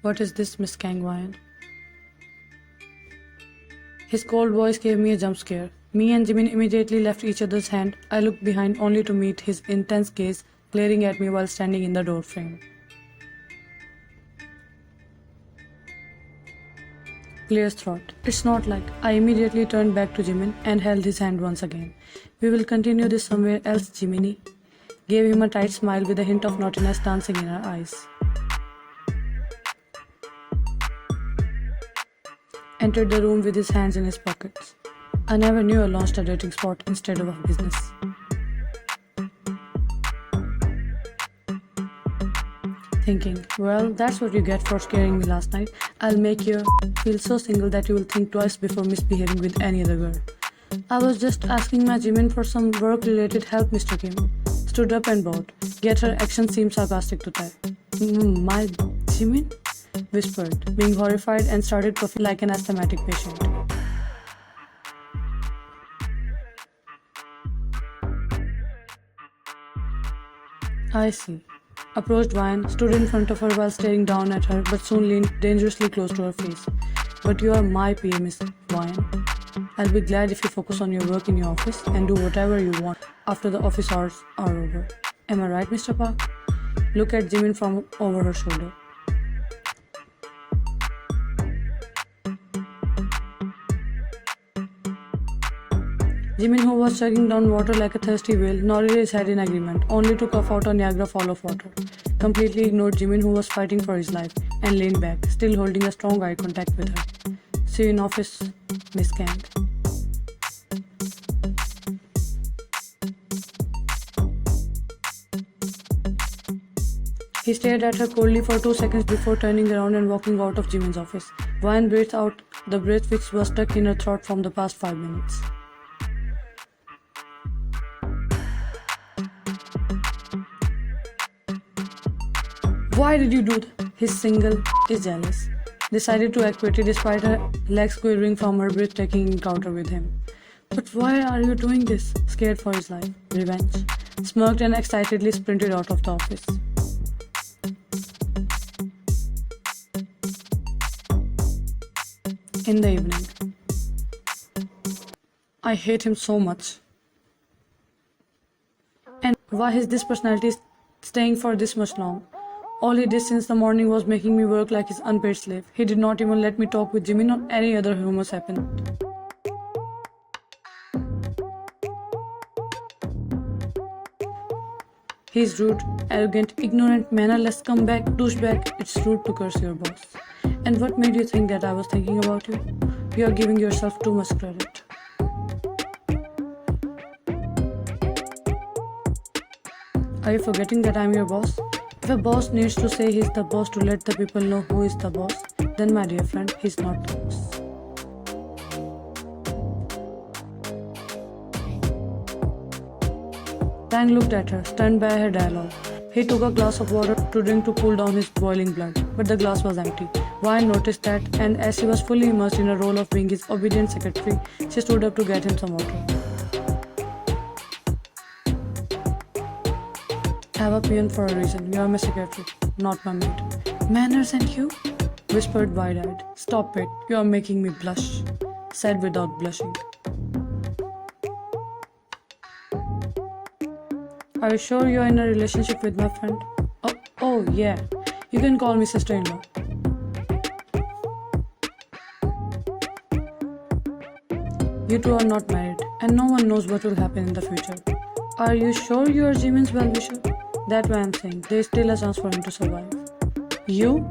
What is this, Miss Kangwayan? His cold voice gave me a jump scare. Me and Jimin immediately left each other's hand. I looked behind only to meet his intense gaze glaring at me while standing in the doorframe. Clear throat. It's not like. I immediately turned back to Jimin and held his hand once again. We will continue this somewhere else, Jiminy. Gave him a tight smile with a hint of naughtiness dancing in her eyes. Entered the room with his hands in his pockets. I never knew I launched a dating spot instead of a business. Thinking, well, that's what you get for scaring me last night. I'll make you feel so single that you will think twice before misbehaving with any other girl. I was just asking my Jimin for some work-related help, Mr. Kim. Stood up and bowed, yet her action seemed sarcastic to Tae. My Jimin? Whispered, being horrified and started coughing like an asthmatic patient. I see. Approached Vine, stood in front of her while staring down at her, but soon leaned dangerously close to her face. But you are my PA, Miss Vine. I'll be glad if you focus on your work in your office and do whatever you want after the office hours are over. Am I right, Mr. Park? Look at Jimin from over her shoulder. Jimin, who was chugging down water like a thirsty whale, nodded his head in agreement, only to cough out a Niagara fall of water. Completely ignored Jimin, who was fighting for his life, and leaned back, still holding a strong eye contact with her. See you in office, Miss Kang. He stared at her coldly for 2 seconds before turning around and walking out of Jimin's office. Vine breathed out the breath which was stuck in her throat from the past 5 minutes. Why did you do that? His single is jealous. Decided to act pretty despite her legs quivering from her breathtaking encounter with him. But why are you doing this? Scared for his life. Revenge. Smirked and excitedly sprinted out of the office. In the evening. I hate him so much. And why is this personality staying for this much long? All he did since the morning was making me work like his unpaid slave. He did not even let me talk with Jimin or any other humors happen. He's rude, arrogant, ignorant, mannerless, scumbag, douchebag. It's rude to curse your boss. And what made you think that I was thinking about you? You are giving yourself too much credit. Are you forgetting that I'm your boss? If a boss needs to say he's the boss to let the people know who is the boss, then my dear friend, he's not the boss. Tang looked at her, stunned by her dialogue. He took a glass of water to drink to cool down his boiling blood, but the glass was empty. Vine noticed that, and as he was fully immersed in a role of being his obedient secretary, she stood up to get him some water. I have a peon for a reason. You are my secretary, not my maid. Manners and you? Whispered wide-eyed. Stop it. You are making me blush. Said without blushing. Are you sure you are in a relationship with my friend? Oh yeah. You can call me sister-in-law. You two are not married, and no one knows what will happen in the future. Are you sure you are Jimin's well-wisher? That's why I'm saying there is still a chance for him to survive. You?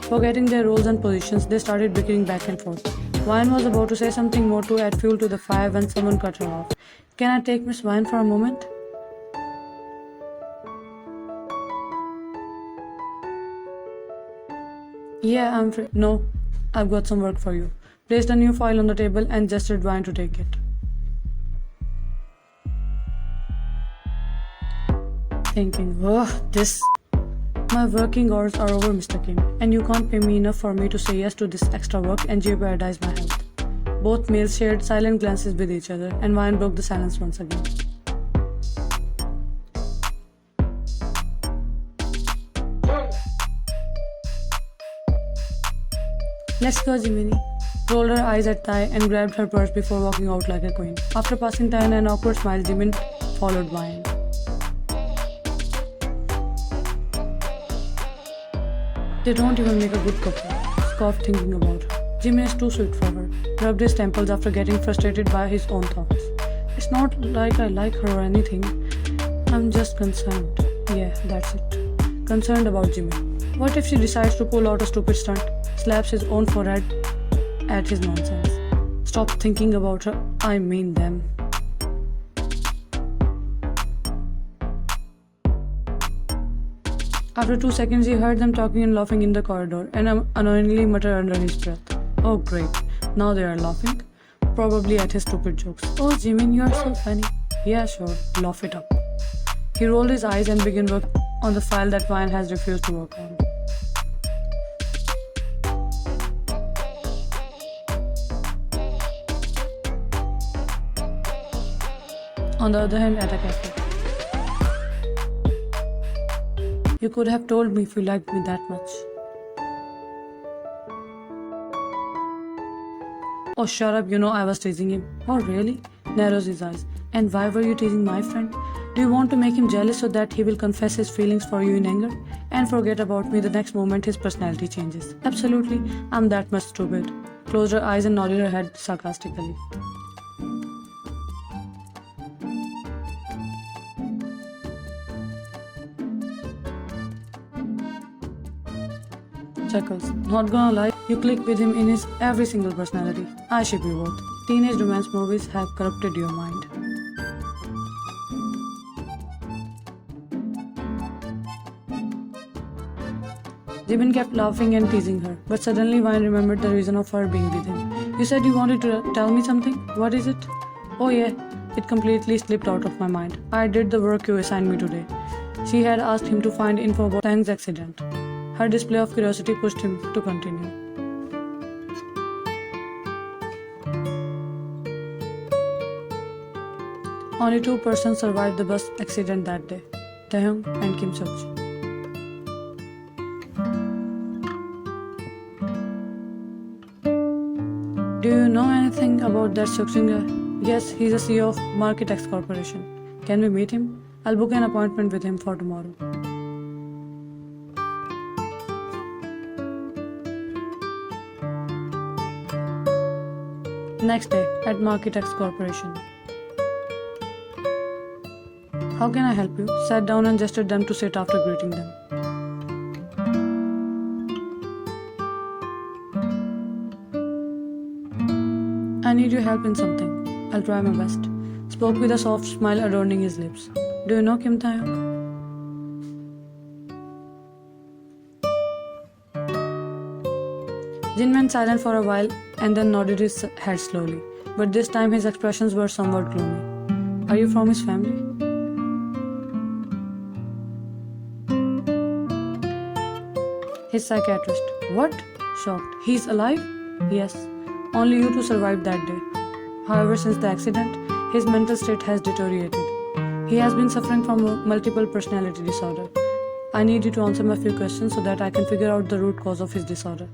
Forgetting their roles and positions, they started bickering back and forth. Vine was about to say something more to add fuel to the fire when someone cut her off. Can I take Miss Vine for a moment? Yeah, I'm free. No, I've got some work for you. Placed a new file on the table and gestured Vine to take it. Thinking, my working hours are over, Mr. Kim, and you can't pay me enough for me to say yes to this extra work and jeopardize my health. Both males shared silent glances with each other, and Vine broke the silence once again. Let's go, Jiminy. Rolled her eyes at Tai and grabbed her purse before walking out like a queen. After passing Tai and an awkward smile, Jimin followed behind. They don't even make a good couple, scoffed thinking about her. Jimin is too sweet for her, rubbed his temples after getting frustrated by his own thoughts. It's not like I like her or anything. I'm just concerned. Yeah, that's it. Concerned about Jimin. What if she decides to pull out a stupid stunt, slaps his own forehead at his nonsense? Stop thinking about her, I mean them. After 2 seconds, he heard them talking and laughing in the corridor and annoyingly muttered under his breath. Oh great, now they are laughing. Probably at his stupid jokes. Oh Jimin, you are so funny. Yeah sure, laugh it up. He rolled his eyes and began work on the file that Ryan has refused to work on. On the other hand, at a cafe. You could have told me if you liked me that much. Oh shut up, you know I was teasing him. Oh really? Narrows his eyes. And why were you teasing my friend? Do you want to make him jealous so that he will confess his feelings for you in anger and forget about me the next moment his personality changes? Absolutely, I'm that much stupid. Closed her eyes and nodded her head sarcastically. Chuckles. Not gonna lie, you click with him in his every single personality. I ship you both. Teenage romance movies have corrupted your mind. Jimin kept laughing and teasing her, but suddenly Vine remembered the reason of her being with him. You said you wanted to tell me something? What is it? Oh yeah, it completely slipped out of my mind. I did the work you assigned me today. She had asked him to find info about Taehyung's accident. Her display of curiosity pushed him to continue. Only 2 persons survived the bus accident that day, Taehyung and Kim Seokji. Do you know anything about that Seokji guy? Yes, he's a CEO of Marketex Corporation. Can we meet him? I'll book an appointment with him for tomorrow. Next day, at Marketex Corporation. How can I help you? Sat down and gestured them to sit after greeting them. I need your help in something. I'll try my best. Spoke with a soft smile adorning his lips. Do you know Kim Taehyung? Jin went silent for a while and then nodded his head slowly, but this time his expressions were somewhat gloomy. Are you from his family? His psychiatrist. What? Shocked. He's alive? Yes. Only you two survived that day. However, since the accident, his mental state has deteriorated. He has been suffering from a multiple personality disorder. I need you to answer my few questions so that I can figure out the root cause of his disorder.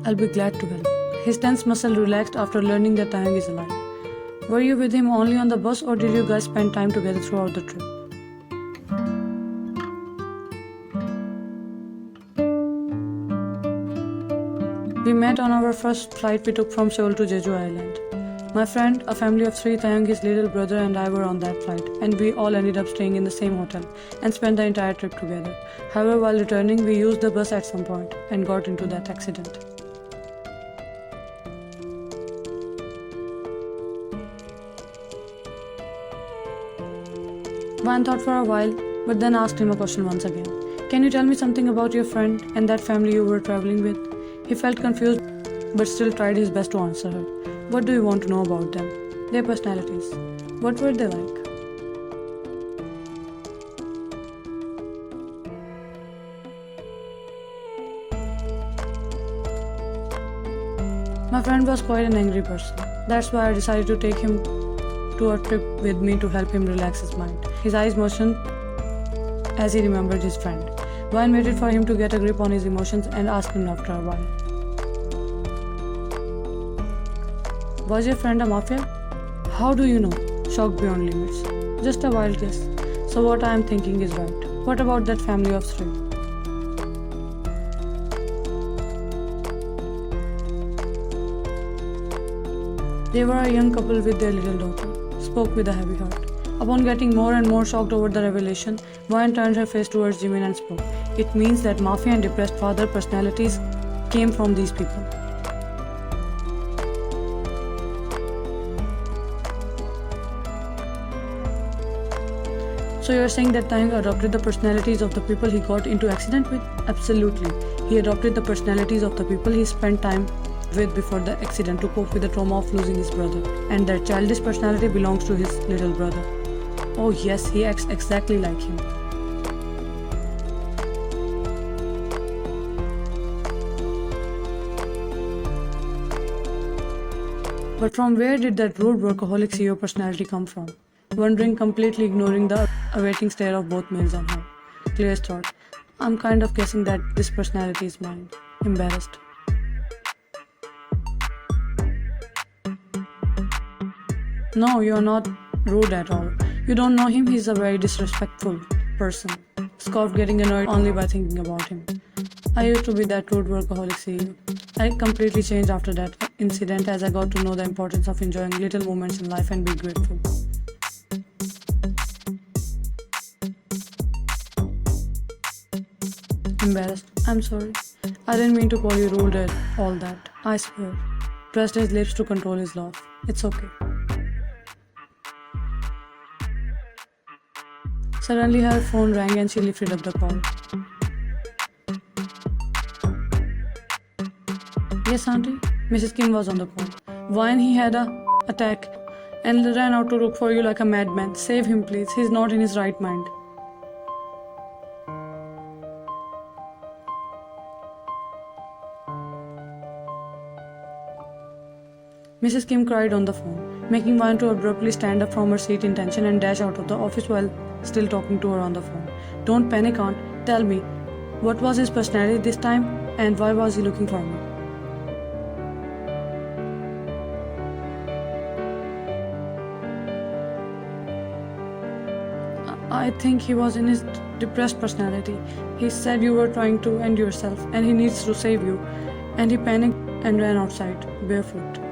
I'll be glad to help. His tense muscle relaxed after learning that Taehyung is alive. Were you with him only on the bus or did you guys spend time together throughout the trip? We met on our first flight we took from Seoul to Jeju Island. My friend, a family of 3, Taehyung, his little brother and I were on that flight, and we all ended up staying in the same hotel and spent the entire trip together. However, while returning, we used the bus at some point and got into that accident. Van thought for a while, but then asked him a question once again. Can you tell me something about your friend and that family you were traveling with? He felt confused, but still tried his best to answer her. What do you want to know about them? Their personalities. What were they like? My friend was quite an angry person. That's why I decided to take him to a trip with me to help him relax his mind. His eyes motioned as he remembered his friend. Wayne waited for him to get a grip on his emotions and asked him after a while. Was your friend a mafia? How do you know? Shocked beyond limits. Just a wild guess. So what I am thinking is right. What about that family of three? They were a young couple with their little daughter, spoke with a heavy heart. Upon getting more and more shocked over the revelation, Vaughn turned her face towards Jimin and spoke. It means that Mafia and depressed father personalities came from these people. So you're saying that Taehyung adopted the personalities of the people he got into accident with? Absolutely. He adopted the personalities of the people he spent time with before the accident to cope with the trauma of losing his brother. And their childish personality belongs to his little brother. Oh yes, he acts exactly like him. But from where did that rude workaholic CEO personality come from? Wondering, completely ignoring the awaiting stare of both males on her. Clear thought. I'm kind of guessing that this personality is mine. Embarrassed. No, you're not rude at all. You don't know him, he's a very disrespectful person. Scoffed, getting annoyed only by thinking about him. I used to be that rude workaholic CEO. I completely changed after that incident as I got to know the importance of enjoying little moments in life and be grateful. Embarrassed. I'm sorry. I didn't mean to call you rude at all that. I swear. Pressed his lips to control his laugh. It's okay. Suddenly her phone rang and she lifted up the call. Yes, auntie? Mrs. Kim was on the call. Why he had a attack and ran out to look for you like a madman. Save him, please. He's not in his right mind. Mrs. Kim cried on the phone, making Vaughn to abruptly stand up from her seat in tension and dash out of the office while still talking to her on the phone. Don't panic, aunt. Tell me, what was his personality this time and why was he looking for me? I think he was in his depressed personality. He said you were trying to end yourself and he needs to save you. And he panicked and ran outside, barefoot.